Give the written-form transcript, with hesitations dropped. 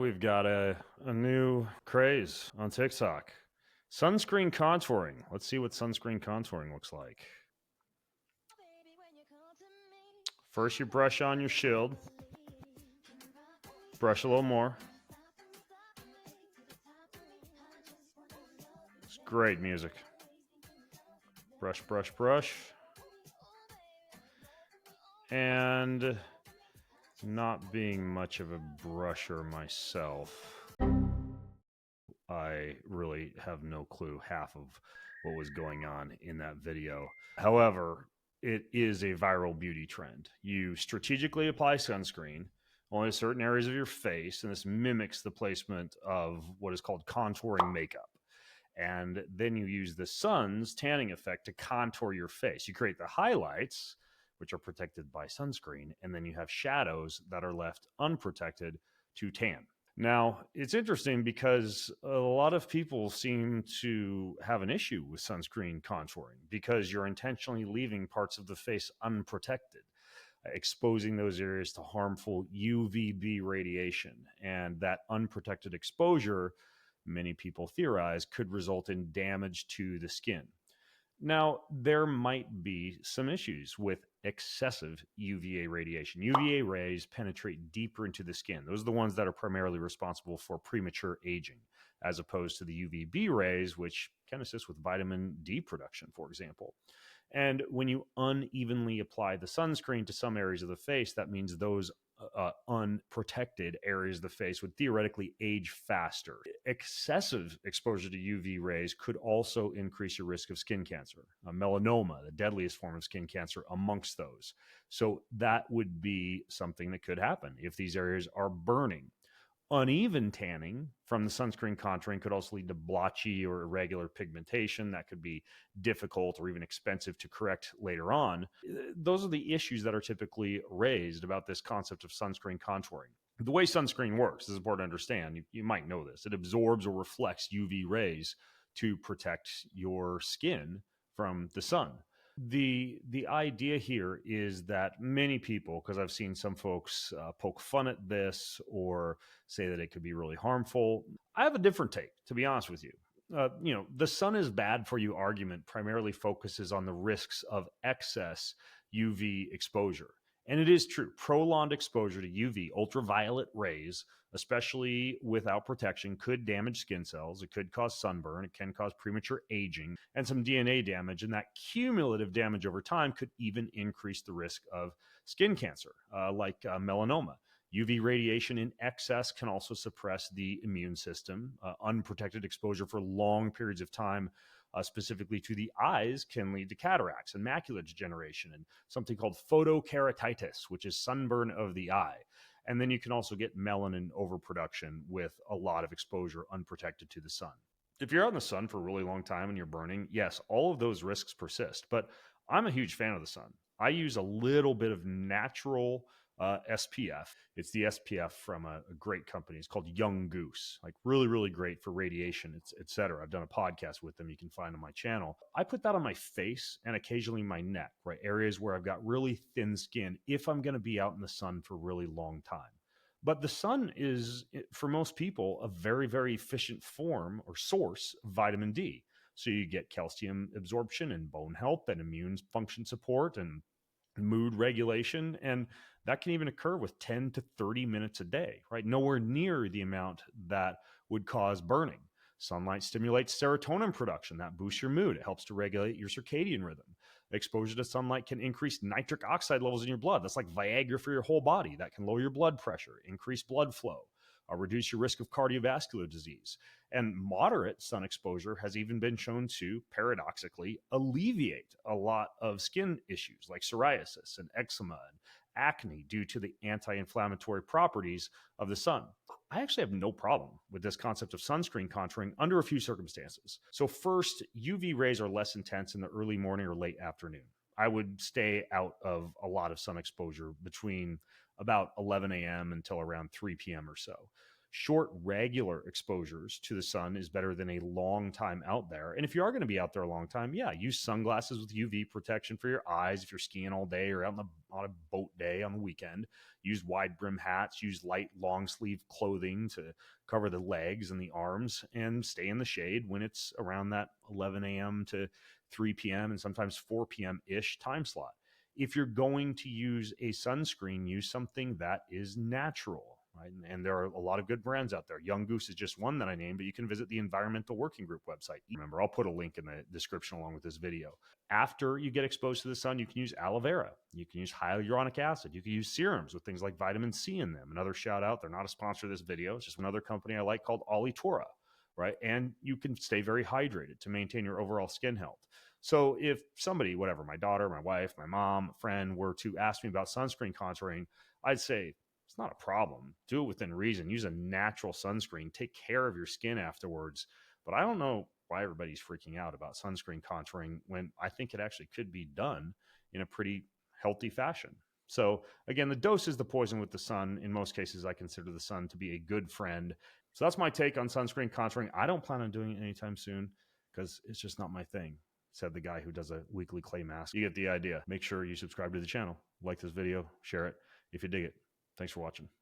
We've got a new craze on TikTok. Sunscreen contouring. Let's see what sunscreen contouring looks like. First, you brush on your shield. Brush a little more. It's great music. Brush, brush, brush. And not being much of a brusher myself, I really have no clue half of what was going on in that video. However, it is a viral beauty trend. You strategically apply sunscreen only to certain areas of your face, and this mimics the placement of what is called contouring makeup. And then you use the sun's tanning effect to contour your face. You create the highlights, which are protected by sunscreen, and then you have shadows that are left unprotected to tan. Now, it's interesting because a lot of people seem to have an issue with sunscreen contouring because you're intentionally leaving parts of the face unprotected, exposing those areas to harmful UVB radiation. And that unprotected exposure, many people theorize, could result in damage to the skin. Now, there might be some issues with excessive UVA radiation. UVA rays penetrate deeper into the skin. Those are the ones that are primarily responsible for premature aging, as opposed to the UVB rays, which can assist with vitamin D production, for example. And when you unevenly apply the sunscreen to some areas of the face, that means those unprotected areas of the face would theoretically age faster. Excessive exposure to UV rays could also increase your risk of skin cancer, melanoma, the deadliest form of skin cancer, amongst those. So that would be something that could happen if these areas are burning. Uneven tanning from the sunscreen contouring could also lead to blotchy or irregular pigmentation that could be difficult or even expensive to correct later on. Those are the issues that are typically raised about this concept of sunscreen contouring. The way sunscreen works is important to understand. You might know this. It absorbs or reflects UV rays to protect your skin from the sun. The idea here is that many people, because I've seen some folks poke fun at this or say that it could be really harmful. I have a different take, to be honest with you. The sun is bad for you argument primarily focuses on the risks of excess UV exposure. And it is true, prolonged exposure to UV, ultraviolet rays, especially without protection, could damage skin cells. It could cause sunburn. It can cause premature aging and some DNA damage. And that cumulative damage over time could even increase the risk of skin cancer, like melanoma. UV radiation in excess can also suppress the immune system. Unprotected exposure for long periods of time, specifically to the eyes, can lead to cataracts and macular degeneration and something called photokeratitis, which is sunburn of the eye. And then you can also get melanin overproduction with a lot of exposure unprotected to the sun. If you're out in the sun for a really long time and you're burning, yes, all of those risks persist. But I'm a huge fan of the sun. I use a little bit of natural SPF. It's the SPF from a great company. It's called Young Goose. Like really, really great for radiation, et cetera. I've done a podcast with them. You can find on my channel. I put that on my face and occasionally my neck, right? Areas where I've got really thin skin if I'm going to be out in the sun for a really long time. But the sun is, for most people, a very, very efficient form or source of vitamin D. So you get calcium absorption and bone health and immune function support and mood regulation. And that can even occur with 10 to 30 minutes a day, right? Nowhere near the amount that would cause burning. Sunlight stimulates serotonin production. That boosts your mood. It helps to regulate your circadian rhythm. Exposure to sunlight can increase nitric oxide levels in your blood. That's like Viagra for your whole body. That can lower your blood pressure, increase blood flow, reduce your risk of cardiovascular disease. And moderate sun exposure has even been shown to, paradoxically, alleviate a lot of skin issues like psoriasis and eczema and acne due to the anti-inflammatory properties of the sun. I actually have no problem with this concept of sunscreen contouring under a few circumstances. So first, UV rays are less intense in the early morning or late afternoon. I would stay out of a lot of sun exposure between about 11 a.m. until around 3 p.m. or so. Short, regular exposures to the sun is better than a long time out there. And if you are going to be out there a long time, yeah, use sunglasses with UV protection for your eyes if you're skiing all day or out on a boat day on the weekend. Use wide brim hats, use light long sleeve clothing to cover the legs and the arms, and stay in the shade when it's around that 11 a.m. to 3 p.m. and sometimes 4 p.m. ish time slot. If you're going to use a sunscreen, use something that is natural. Right? And there are a lot of good brands out there. Young Goose is just one that I named, but you can visit the Environmental Working Group website. Remember, I'll put a link in the description along with this video. After you get exposed to the sun, you can use aloe vera. You can use hyaluronic acid. You can use serums with things like vitamin C in them. Another shout out, they're not a sponsor of this video. It's just another company I like called Alitura, right? And you can stay very hydrated to maintain your overall skin health. So if somebody, whatever, my daughter, my wife, my mom, a friend were to ask me about sunscreen contouring, I'd say, it's not a problem. Do it within reason. Use a natural sunscreen. Take care of your skin afterwards. But I don't know why everybody's freaking out about sunscreen contouring when I think it actually could be done in a pretty healthy fashion. So again, the dose is the poison with the sun. In most cases, I consider the sun to be a good friend. So that's my take on sunscreen contouring. I don't plan on doing it anytime soon because it's just not my thing, said the guy who does a weekly clay mask. You get the idea. Make sure you subscribe to the channel, like this video, share it if you dig it. Thanks for watching.